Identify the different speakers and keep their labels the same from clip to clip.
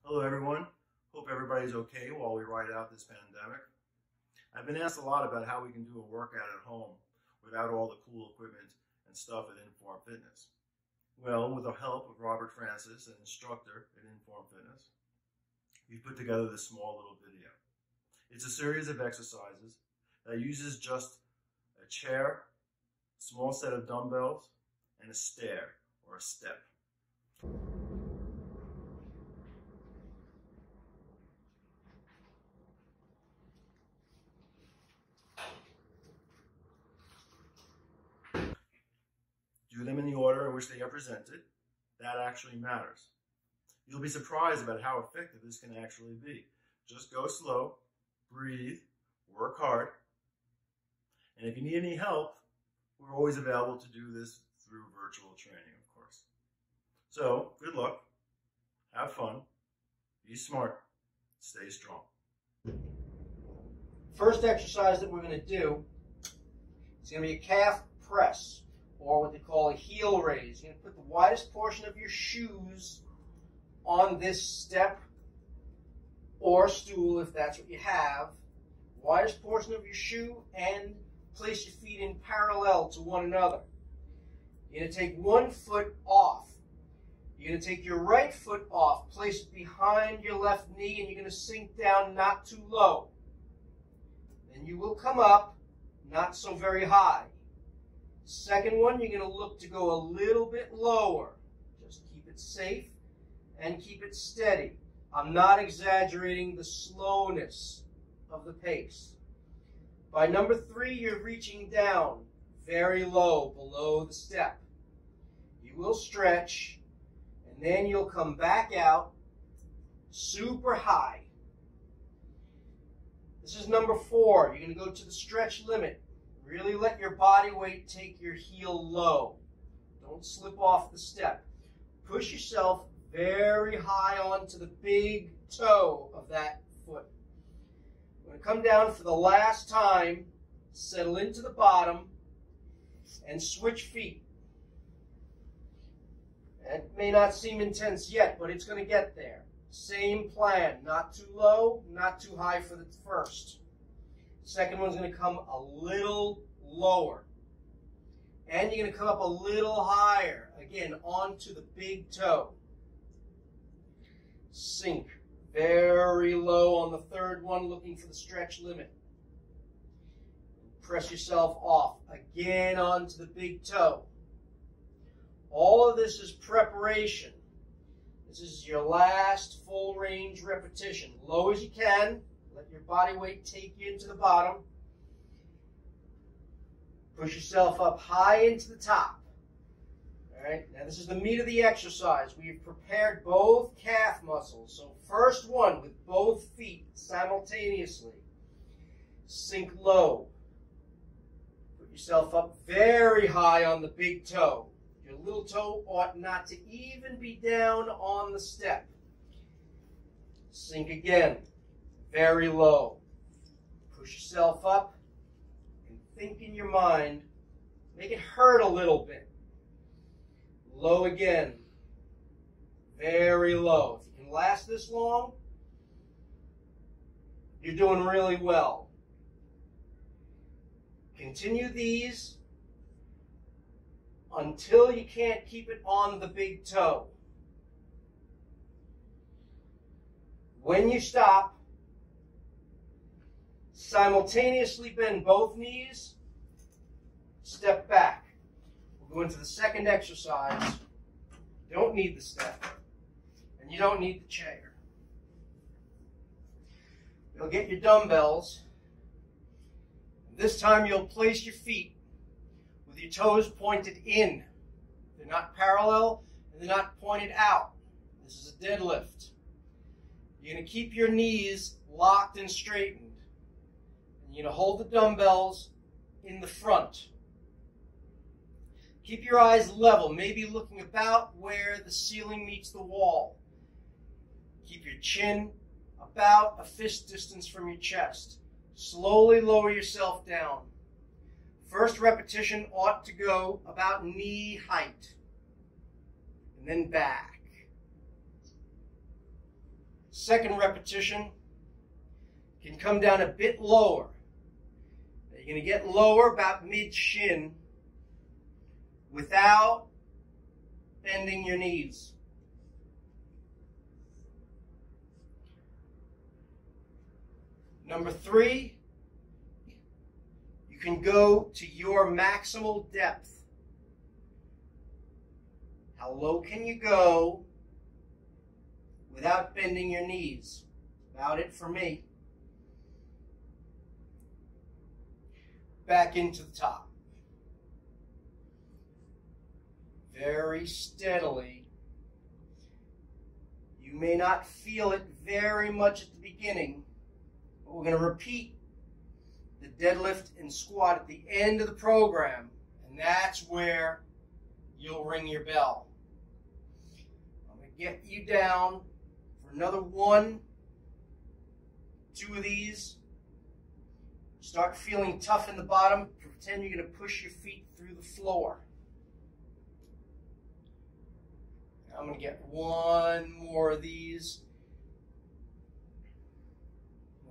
Speaker 1: Hello everyone, hope everybody's okay while we ride out this pandemic. I've been asked a lot about how we can do a workout at home without all the cool equipment and stuff at InForm Fitness. Well, with the help of Robert Francis, an instructor at InForm Fitness, we've put together this small little video. It's a series of exercises that uses just a chair, a small set of dumbbells, and a stair or a step. Do them in the order in which they are presented. That actually matters. You'll be surprised about how effective this can actually be. Just go slow, breathe, work hard, and if you need any help, we're always available to do this through virtual training, of course. So, good luck, have fun, be smart, stay strong.
Speaker 2: First exercise that we're going to do is going to be a calf press, or what they call a heel raise. You're going to put the widest portion of your shoes on this step or stool, if that's what you have. Widest portion of your shoe, and place your feet in parallel to one another. You're going to take one foot off. You're going to take your right foot off, place it behind your left knee, and you're going to sink down not too low. Then you will come up, not so very high. Second one, you're going to look to go a little bit lower. Just keep it safe and keep it steady. I'm not exaggerating the slowness of the pace. By number 3, you're reaching down very low below the step. You will stretch, and then you'll come back out super high. This is number 4. You're going to go to the stretch limit. Really let your body weight take your heel low. Don't slip off the step. Push yourself very high onto the big toe of that foot. I'm going to come down for the last time, settle into the bottom, and switch feet. It may not seem intense yet, but it's going to get there. Same plan, not too low, not too high for the first. Second one's going to come a little lower. And you're going to come up a little higher, again, onto the big toe. Sink very low on the third one, looking for the stretch limit. Press yourself off, again onto the big toe. All of this is preparation. This is your last full range repetition. Low as you can. Let your body weight take you into the bottom. Push yourself up high into the top. All right, now this is the meat of the exercise. We've prepared both calf muscles. So first one with both feet simultaneously. Sink low. Put yourself up very high on the big toe. Your little toe ought not to even be down on the step. Sink again. Very low. Push yourself up and think in your mind. Make it hurt a little bit. Low again. Very low. If you can last this long, you're doing really well. Continue these until you can't keep it on the big toe. When you stop, simultaneously bend both knees, step back. We'll go into the second exercise. You don't need the step, and you don't need the chair. You'll get your dumbbells. This time you'll place your feet with your toes pointed in. They're not parallel, and they're not pointed out. This is a deadlift. You're going to keep your knees locked and straightened. You're going to hold the dumbbells in the front. Keep your eyes level, maybe looking about where the ceiling meets the wall. Keep your chin about a fist distance from your chest. Slowly lower yourself down. First repetition ought to go about knee height, and then back. Second repetition can come down a bit lower. You're going to get lower about mid-shin without bending your knees. Number 3, you can go to your maximal depth. How low can you go without bending your knees? About it for me. Back into the top. Very steadily. You may not feel it very much at the beginning, but we're going to repeat the deadlift and squat at the end of the program, and that's where you'll ring your bell. I'm going to get you down for another 1, 2 of these. Start feeling tough in the bottom. Pretend you're going to push your feet through the floor. I'm going to get 1 more of these.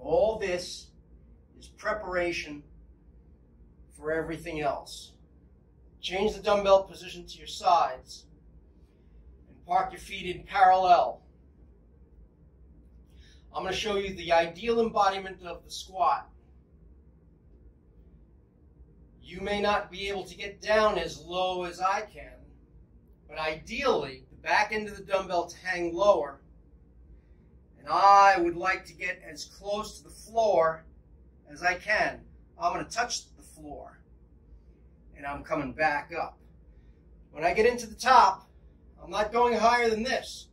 Speaker 2: All this is preparation for everything else. Change the dumbbell position to your sides and park your feet in parallel. I'm going to show you the ideal embodiment of the squat. You may not be able to get down as low as I can, but ideally, the back end of the dumbbell to hang lower, and I would like to get as close to the floor as I can. I'm going to touch the floor, and I'm coming back up. When I get into the top, I'm not going higher than this.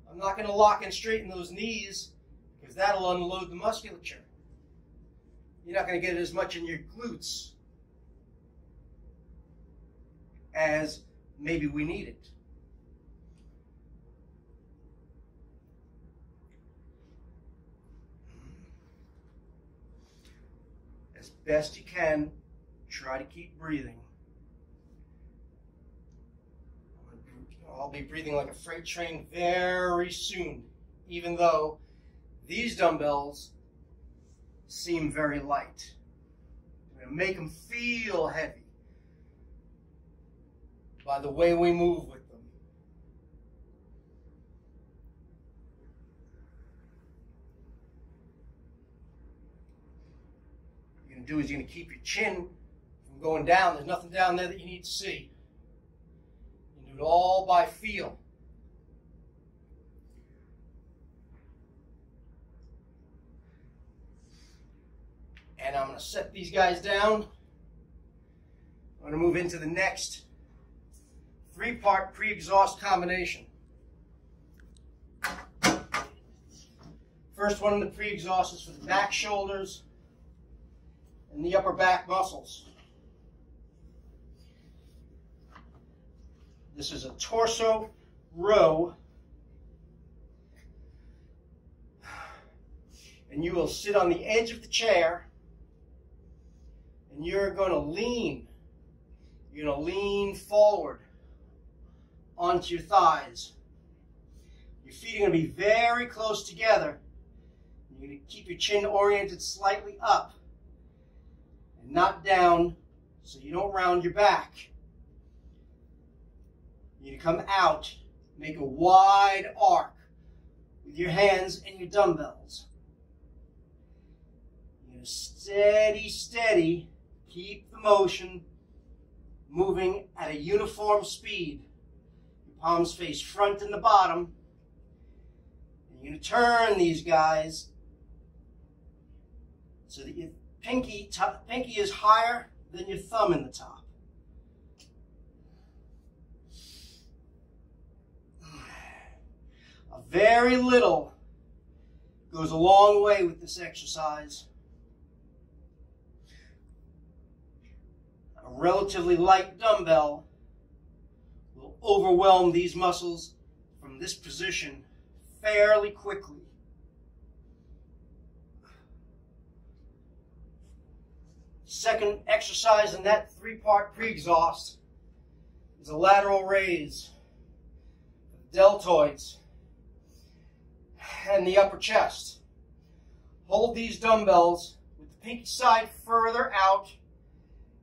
Speaker 2: I'm not going to lock and straighten those knees, because that'll unload the musculature. You're not going to get as much in your glutes as maybe we need it. As best you can, try to keep breathing. I'll be breathing like a freight train very soon, even though these dumbbells seem very light. I'm going to make them feel heavy by the way we move with them. What you're going to do is you're going to keep your chin from going down. There's nothing down there that you need to see. You do it all by feel. And I'm going to set these guys down. I'm going to move into the next 3-part pre-exhaust combination. First one in the pre-exhaust is for the back shoulders and the upper back muscles. This is a torso row, and you will sit on the edge of the chair, and you're going to lean. You're going to lean forward onto your thighs. Your feet are going to be very close together. You're going to keep your chin oriented slightly up and not down so you don't round your back. You're going to come out, make a wide arc with your hands and your dumbbells. You're going to steady, keep the motion moving at a uniform speed. Palms face front and the bottom. And you're going to turn these guys so that your pinky is higher than your thumb in the top. A very little goes a long way with this exercise. A relatively light dumbbell will overwhelm these muscles from this position fairly quickly. Second exercise in that 3-part pre-exhaust is a lateral raise, deltoids. and the upper chest. Hold these dumbbells with the pinky side further out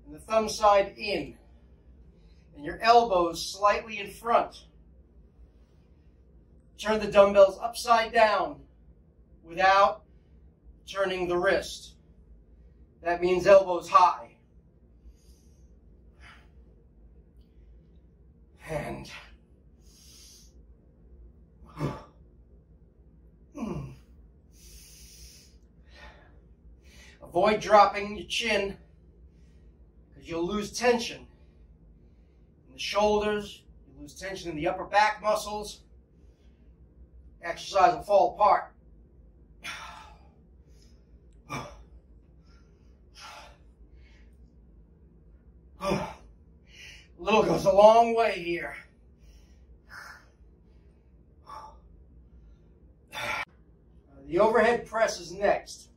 Speaker 2: and the thumb side in, and your elbows slightly in front. Turn the dumbbells upside down without turning the wrist. That means elbows high. And avoid dropping your chin because you'll lose tension in the shoulders, you lose tension in the upper back muscles. Exercise will fall apart. Little goes a long way here. The overhead press is next.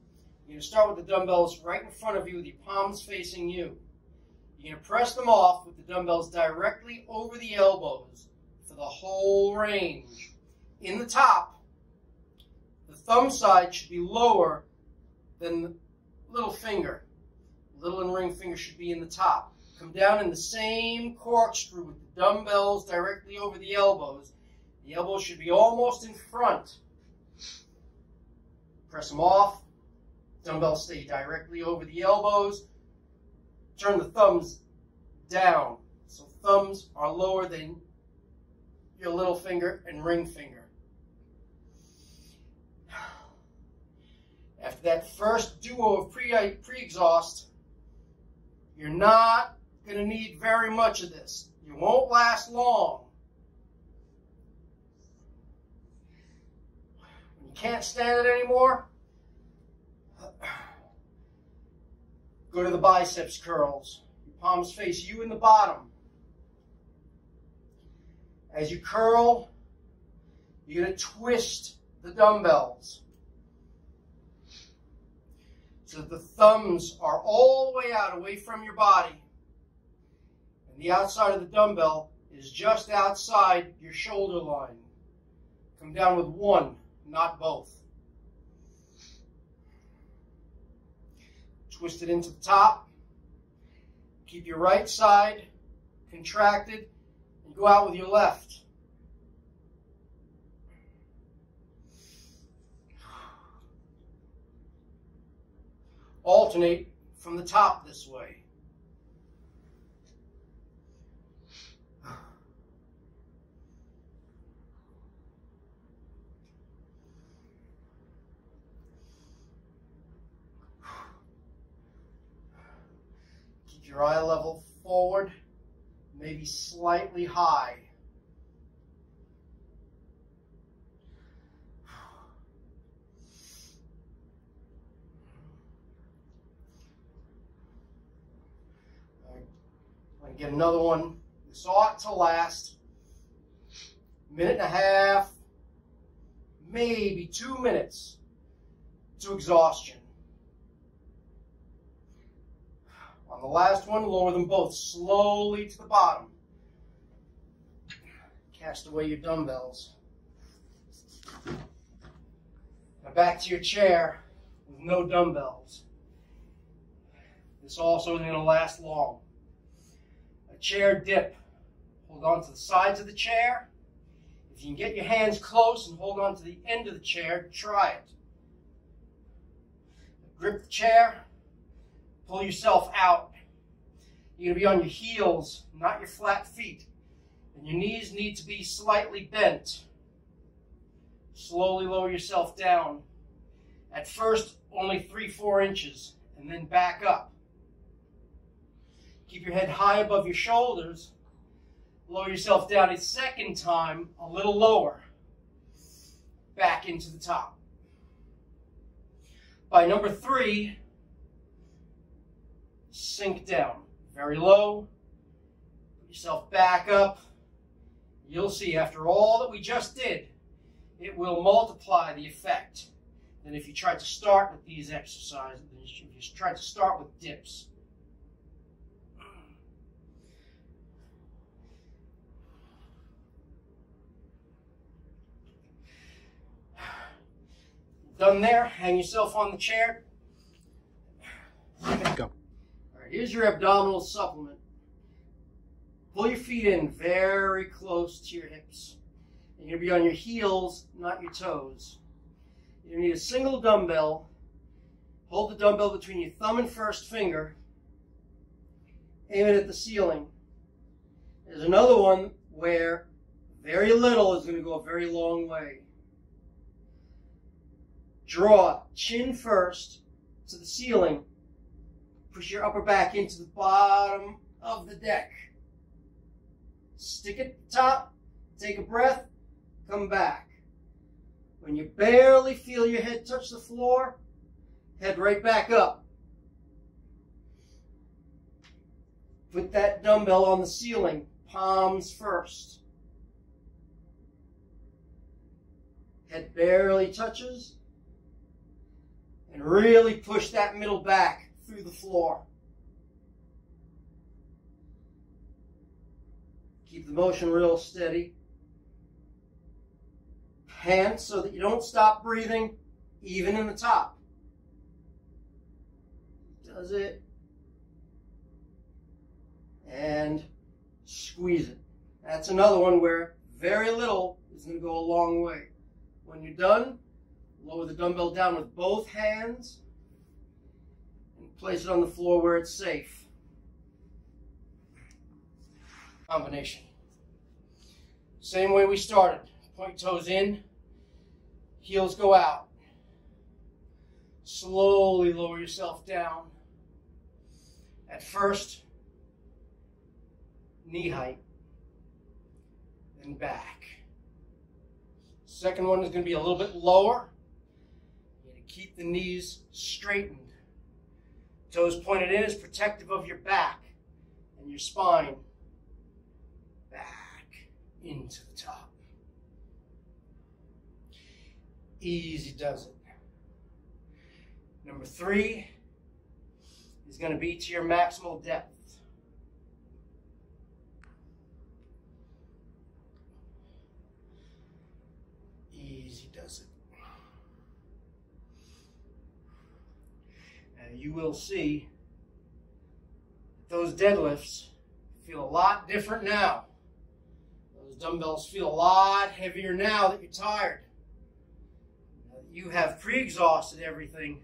Speaker 2: You're going to start with the dumbbells right in front of you with your palms facing you. You're going to press them off with the dumbbells directly over the elbows for the whole range. In the top, the thumb side should be lower than the little finger. Little and ring finger should be in the top. Come down in the same corkscrew with the dumbbells directly over the elbows. The elbows should be almost in front. Press them off. Dumbbells stay directly over the elbows. Turn the thumbs down. So thumbs are lower than your little finger and ring finger. After that first duo of pre-exhaust, you're not going to need very much of this. You won't last long. When you can't stand it anymore, go to the biceps curls. Your palms face you in the bottom. As you curl, you're going to twist the dumbbells so that the thumbs are all the way out, away from your body. And the outside of the dumbbell is just outside your shoulder line. Come down with one, not both. Twist it into the top. Keep your right side contracted and go out with your left. Alternate from the top this way. Keep your eye level forward, maybe slightly high. Get another one. This ought to last a minute and a half, maybe 2 minutes to exhaustion. On the last one, lower them both slowly to the bottom. Cast away your dumbbells. Now back to your chair with no dumbbells. This also isn't going to last long. Chair dip. Hold on to the sides of the chair. If you can get your hands close and hold on to the end of the chair, try it. Grip the chair. Pull yourself out. You're going to be on your heels, not your flat feet. And your knees need to be slightly bent. Slowly lower yourself down. At first, only 3-4 inches, and then back up. Keep your head high above your shoulders. Lower yourself down a second time, a little lower. Back into the top. By number 3, sink down. Very low. Put yourself back up. You'll see after all that we just did, it will multiply the effect than if you tried to start with these exercises, if you tried to start with dips. done there, hang yourself on the chair.
Speaker 3: Go.
Speaker 2: All right, here's your abdominal supplement. Pull your feet in very close to your hips. You're going to be on your heels, not your toes. You need a single dumbbell. Hold the dumbbell between your thumb and first finger. Aim it at the ceiling. There's another one where very little is going to go a very long way. Draw chin first to the ceiling. Push your upper back into the bottom of the deck. Stick at the top, take a breath, come back. When you barely feel your head touch the floor, head right back up. Put that dumbbell on the ceiling, palms first. Head barely touches, and really push that middle back through the floor. Keep the motion real steady. Pant so that you don't stop breathing, even in the top. Does it. And squeeze it. That's another one where very little is going to go a long way. When you're done, lower the dumbbell down with both hands and place it on the floor where it's safe. Combination. Same way we started. Point toes in, heels go out. Slowly lower yourself down. At first, knee height, then back. Second one is going to be a little bit lower. You're going to keep the knees straightened. Toes pointed in is protective of your back and your spine. Back into the top. Easy does it. Number 3 is going to be to your maximal depth. Easy does it. And you will see that those deadlifts feel a lot different now. Those dumbbells feel a lot heavier now that you're tired. You have pre-exhausted everything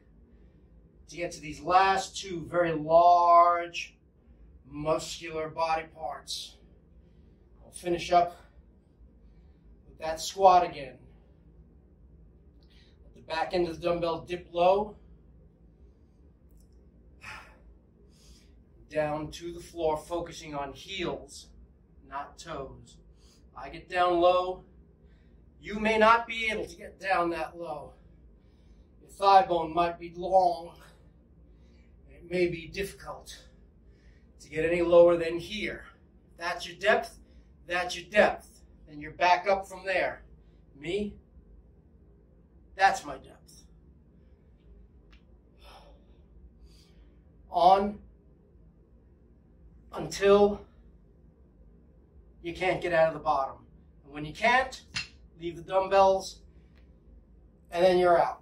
Speaker 2: to get to these last 2 very large, muscular body parts. I'll finish up with that squat again. Let the back end of the dumbbell dip low, down to the floor, focusing on heels, not toes. I get down low. You may not be able to get down that low. Your thigh bone might be long. It may be difficult to get any lower than here. That's your depth. That's your depth. Then you're back up from there. Me, that's my depth. On until you can't get out of the bottom. And when you can't, leave the dumbbells, and then you're out.